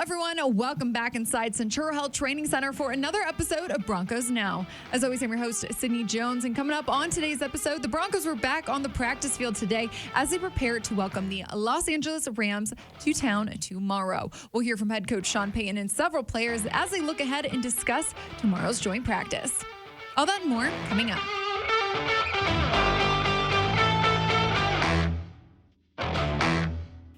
everyone. Welcome back inside Centura Health Training Center for another episode of Broncos Now. As always, I'm your host, Sydney Jones, and coming up on today's episode, the Broncos were back on the practice field today as they prepare to welcome the Los Angeles Rams to town tomorrow. We'll hear from head coach Sean Payton and several players as they look ahead and discuss tomorrow's joint practice. All that and more coming up.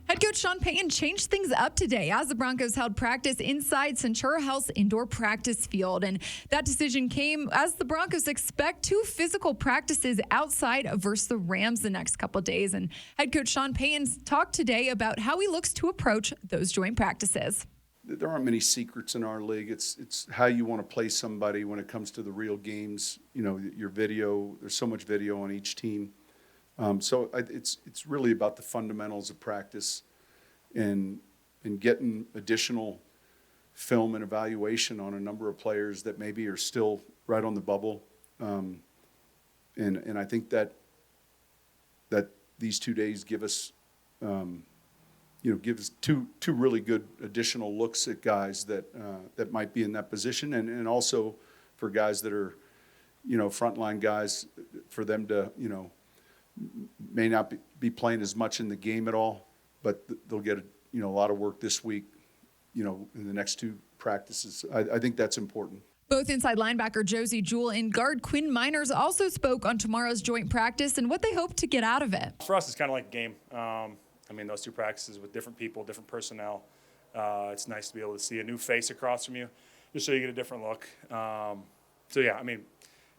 Head coach Sean Payton changed things up today as the Broncos held practice inside Centura Health's indoor practice field. And that decision came as the Broncos expect 2 physical practices outside versus the Rams the next couple of days. And head coach Sean Payton talked today about how he looks to approach those joint practices. There aren't many secrets in our league. It's how you want to play somebody when it comes to the real games. You know, your video, there's so much video on each team. It's really about the fundamentals of practice and getting additional film and evaluation on a number of players that maybe are still right on the bubble. And I think that these 2 days give us gives two really good additional looks at guys that might be in that position, and also for guys that are, frontline guys, for them to, may not be playing as much in the game at all, but they'll get a lot of work this week, in the next 2 practices. I think that's important. Both inside linebacker Josey Jewell and guard Quinn Miners also spoke on tomorrow's joint practice and what they hope to get out of it. For us, it's kind of like a game. Those 2 practices with different people, different personnel. It's nice to be able to see a new face across from you, just so you get a different look.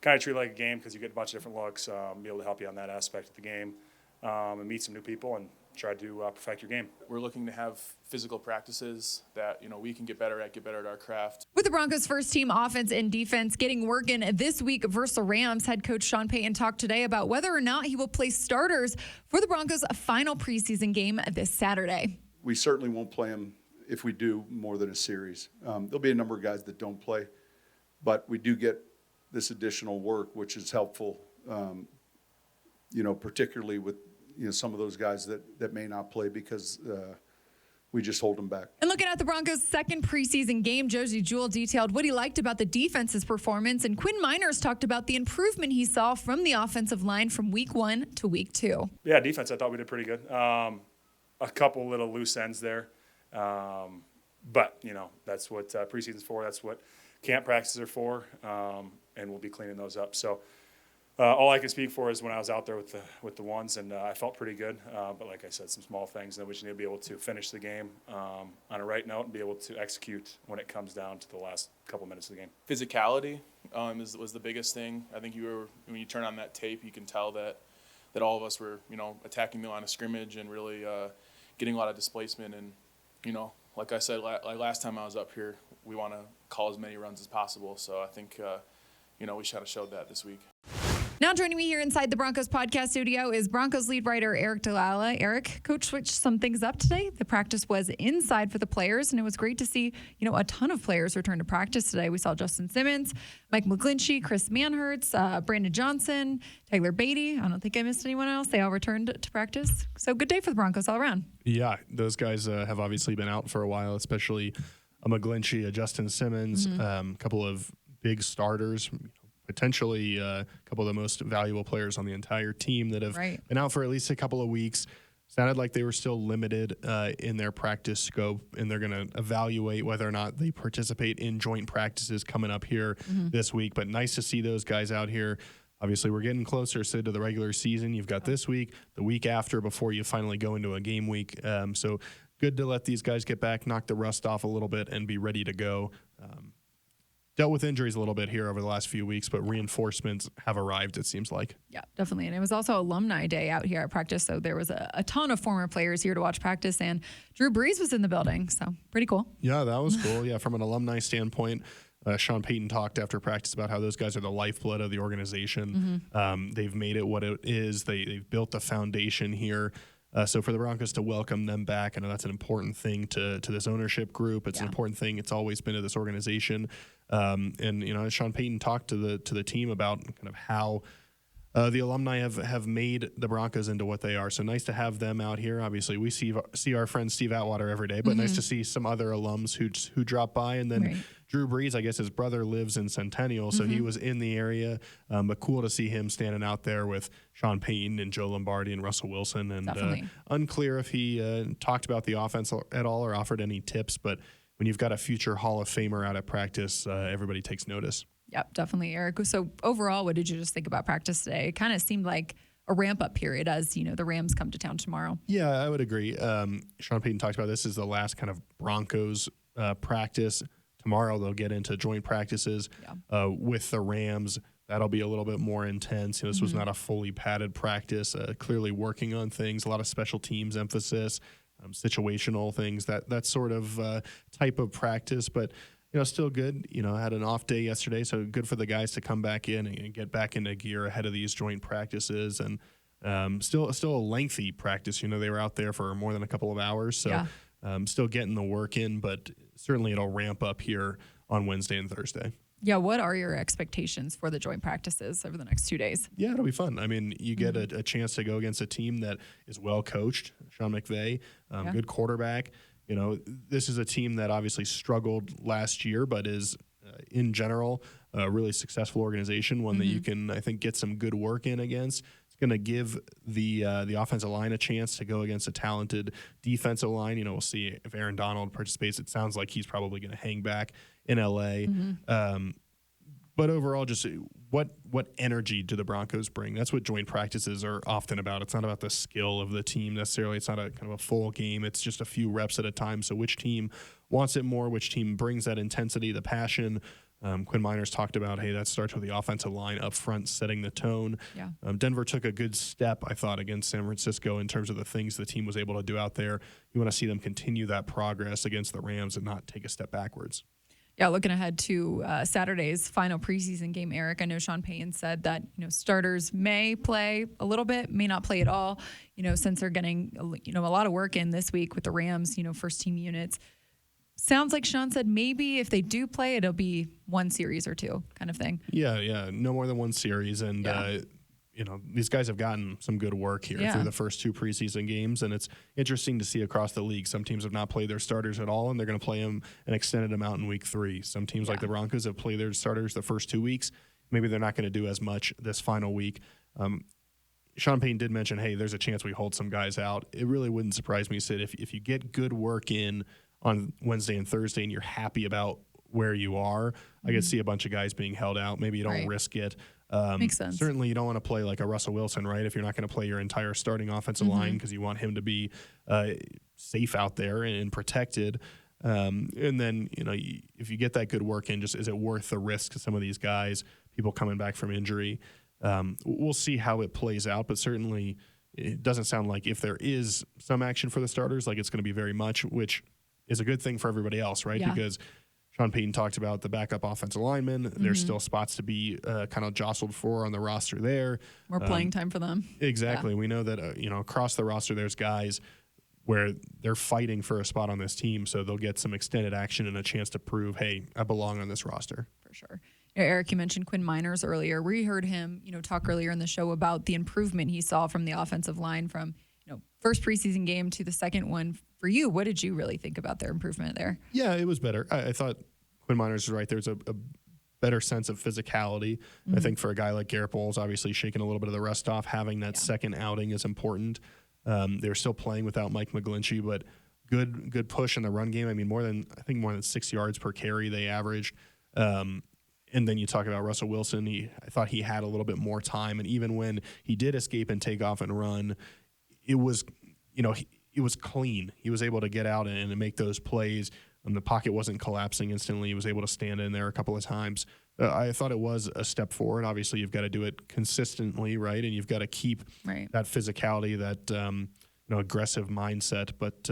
Kind of treat it like a game because you get a bunch of different looks, be able to help you on that aspect of the game, and meet some new people and try to perfect your game. We're looking to have physical practices that, we can get better at our craft. With the Broncos' first team offense and defense getting work in this week versus the Rams, head coach Sean Payton talked today about whether or not he will play starters for the Broncos' final preseason game this Saturday. We certainly won't play them if we do more than a series. There'll be a number of guys that don't play, but we do get this additional work, which is helpful, particularly with some of those guys that may not play because we just hold them back. And looking at the Broncos' second preseason game, Josey Jewell detailed what he liked about the defense's performance, and Quinn Miners talked about the improvement he saw from the offensive line from week 1 to week 2. Yeah, defense, I thought we did pretty good. A couple little loose ends there. But that's what preseason's for. That's what camp practices are for, and we'll be cleaning those up. So all I can speak for is when I was out there with the ones, and I felt pretty good. But like I said, some small things that we just need to be able to finish the game on a right note and be able to execute when it comes down to the last couple minutes of the game. Physicality was the biggest thing. I think when you turn on that tape, you can tell that all of us were attacking the line of scrimmage and really getting a lot of displacement. And like I said, like last time I was up here, we want to call as many runs as possible. So I think we kind of showed that this week. Now joining me here inside the Broncos Podcast studio is Broncos lead writer Eric Delala. Eric, coach switched some things up today. The practice was inside for the players, and it was great to see, a ton of players return to practice today. We saw Justin Simmons, Mike McGlinchey, Chris Manhertz, Brandon Johnson, Tyler Beatty. I don't think I missed anyone else. They all returned to practice. So good day for the Broncos all around. Yeah, those guys have obviously been out for a while, especially a McGlinchey, a Justin Simmons, a couple of big starters, potentially a couple of the most valuable players on the entire team that have been out for at least a couple of weeks. Sounded like they were still limited in their practice scope, and they're going to evaluate whether or not they participate in joint practices coming up here this week. But nice to see those guys out here. Obviously, we're getting closer to the regular season. You've got this week, the week after, before you finally go into a game week. So good to let these guys get back, knock the rust off a little bit, and be ready to go. Dealt with injuries a little bit here over the last few weeks, but reinforcements have arrived, it seems like. Yeah, definitely. And it was also Alumni Day out here at practice, so there was a ton of former players here to watch practice, and Drew Brees was in the building, so pretty cool. Yeah, that was cool. Yeah, from an alumni standpoint, Sean Payton talked after practice about how those guys are the lifeblood of the organization. They've made it what it is. They've built the foundation here. So for the Broncos to welcome them back, I know that's an important thing to this ownership group. It's an important thing. It's always been to this organization. And Sean Payton talked to the team about kind of how The alumni have made the Broncos into what they are. So nice to have them out here. Obviously, we see our friend Steve Atwater every day, but nice to see some other alums who drop by. And then Drew Brees, I guess his brother lives in Centennial, so he was in the area. But cool to see him standing out there with Sean Payton and Joe Lombardi and Russell Wilson. And unclear if he talked about the offense at all or offered any tips. But when you've got a future Hall of Famer out at practice, everybody takes notice. Yep, definitely, Eric. So overall, what did you just think about practice today? It kind of seemed like a ramp-up period as, the Rams come to town tomorrow. Yeah, I would agree. Sean Payton talked about this as the last kind of Broncos practice. Tomorrow they'll get into joint practices with the Rams. That'll be a little bit more intense. This was not a fully padded practice, clearly working on things, a lot of special teams emphasis, situational things, that sort of type of practice. But still good. I had an off day yesterday, so good for the guys to come back in and get back into gear ahead of these joint practices. And still a lengthy practice. They were out there for more than a couple of hours, so still getting the work in, but certainly it'll ramp up here on Wednesday and Thursday. Yeah, what are your expectations for the joint practices over the next 2 days? Yeah, it'll be fun. I mean, you get a chance to go against a team that is well coached. Sean McVay, good quarterback. This is a team that obviously struggled last year, but is, in general, a really successful organization, one that you can, I think, get some good work in against. It's going to give the offensive line a chance to go against a talented defensive line. We'll see if Aaron Donald participates. It sounds like he's probably going to hang back in L.A. But overall, just what energy do the Broncos bring? That's what joint practices are often about. It's not about the skill of the team necessarily. It's not a kind of a full game. It's just a few reps at a time. So which team wants it more? Which team brings that intensity, the passion? Quinn Miners talked about, hey, that starts with the offensive line up front, setting the tone. Yeah. Denver took a good step, I thought, against San Francisco in terms of the things the team was able to do out there. You want to see them continue that progress against the Rams and not take a step backwards. Yeah, looking ahead to Saturday's final preseason game, Eric, I know Sean Payton said that, starters may play a little bit, may not play at all, since they're getting, a lot of work in this week with the Rams, first team units. Sounds like Sean said maybe if they do play, it'll be one series or two kind of thing. Yeah, no more than one series. And, these guys have gotten some good work here through the first two preseason games, and it's interesting to see across the league. Some teams have not played their starters at all, and they're going to play them an extended amount in week 3. Some teams like the Broncos have played their starters the first 2 weeks. Maybe they're not going to do as much this final week. Sean Payton did mention, hey, there's a chance we hold some guys out. It really wouldn't surprise me, Sid, if you get good work in on Wednesday and Thursday and you're happy about where you are, I could see a bunch of guys being held out. Maybe you don't risk it. Makes sense. Certainly you don't want to play like a Russell Wilson, right? If you're not going to play your entire starting offensive line because you want him to be safe out there and protected. And then, if you get that good work in, just is it worth the risk to some of these guys, people coming back from injury? We'll see how it plays out, but certainly it doesn't sound like if there is some action for the starters, like it's going to be very much, which is a good thing for everybody else, right? Yeah. Because Sean Payton talked about the backup offensive linemen. There's still spots to be kind of jostled for on the roster there. More playing time for them. Exactly. Yeah. We know that, across the roster, there's guys where they're fighting for a spot on this team, so they'll get some extended action and a chance to prove, hey, I belong on this roster. For sure. Eric, you mentioned Quinn Miners earlier. We heard him, talk earlier in the show about the improvement he saw from the offensive line from, first preseason game to the second one. For you, what did you really think about their improvement there? Yeah, it was better. I thought Quinn Miners was right. There's a better sense of physicality. I think for a guy like Garrett Bowles, obviously shaking a little bit of the rust off, having that second outing is important. They're still playing without Mike McGlinchey, but good push in the run game. I mean, more than 6 yards per carry they averaged. And then you talk about Russell Wilson. I thought he had a little bit more time, and even when he did escape and take off and run, it was, it was clean. He was able to get out and make those plays. The pocket wasn't collapsing instantly. He was able to stand in there a couple of times. I thought it was a step forward. Obviously, you've got to do it consistently, right? And you've got to keep that physicality, that aggressive mindset. But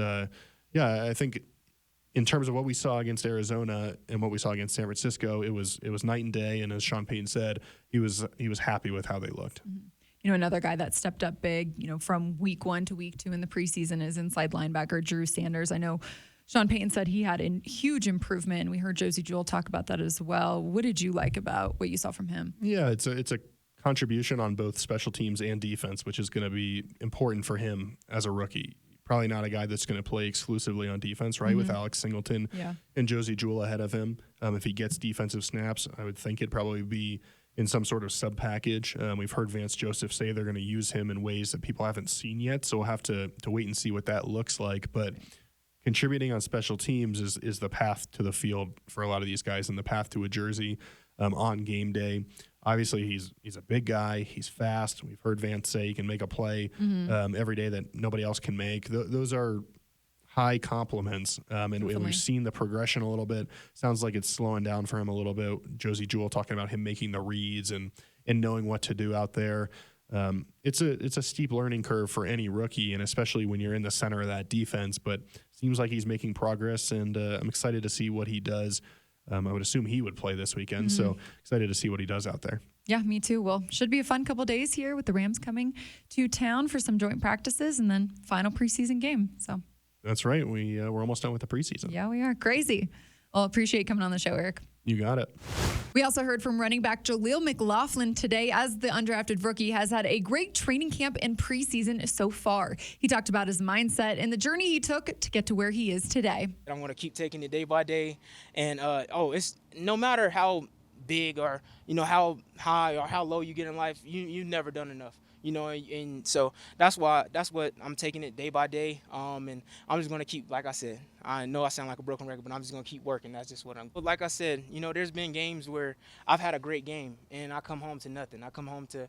I think in terms of what we saw against Arizona and what we saw against San Francisco, it was night and day. And as Sean Payton said, he was happy with how they looked. Another guy that stepped up big, from week 1 to week 2 in the preseason is inside linebacker Drew Sanders. I know Sean Payton said he had a huge improvement. We heard Josie Jewell talk about that as well. What did you like about what you saw from him? Yeah, it's a contribution on both special teams and defense, which is going to be important for him as a rookie. Probably not a guy that's going to play exclusively on defense, right, with Alex Singleton and Josie Jewell ahead of him. If he gets defensive snaps, I would think it'd probably be in some sort of sub package. We've heard Vance Joseph say they're going to use him in ways that people haven't seen yet, so we'll have to wait and see what that looks like. But contributing on special teams is the path to the field for a lot of these guys and the path to a jersey on game day. Obviously, he's a big guy. He's fast. We've heard Vance say he can make a play every day that nobody else can make. Those are high compliments, and we've seen the progression a little bit. Sounds like it's slowing down for him a little bit. Josie Jewell talking about him making the reads and knowing what to do out there. It's a steep learning curve for any rookie, and especially when you're in the center of that defense. But seems like he's making progress, and I'm excited to see what he does. I would assume he would play this weekend, so excited to see what he does out there. Yeah, me too. Well, should be a fun couple days here with the Rams coming to town for some joint practices and then final preseason game. So that's right. We're almost done with the preseason. Yeah, we are. Crazy. Well, appreciate you coming on the show, Eric. You got it. We also heard from running back Jaleel McLaughlin today, as the undrafted rookie has had a great training camp and preseason so far. He talked about his mindset and the journey he took to get to where he is today. I'm going to keep taking it day by day. And, it's no matter how big or, how high or how low you get in life, you've never done enough. And so that's what I'm taking it day by day. And I'm just going to keep, like I said, I know I sound like a broken record, but I'm just going to keep working. That's just what But like I said, there's been games where I've had a great game and I come home to nothing. I come home to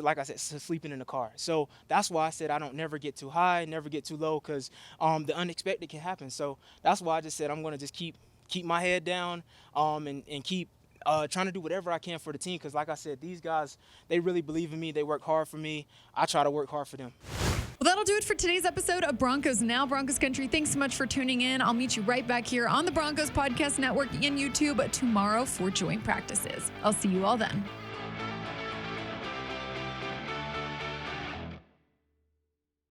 like I said, to sleeping in the car. So that's why I said I don't never get too high, never get too low, because the unexpected can happen. So that's why I just said I'm going to just keep my head down and keep trying to do whatever I can for the team, because like I said, these guys, they really believe in me. They work hard for me. I try to work hard for them. Well, that'll do it for today's episode of Broncos Now. Broncos Country, thanks so much for tuning in. I'll meet you right back here on the Broncos Podcast Network and YouTube tomorrow for joint practices. I'll see you all then.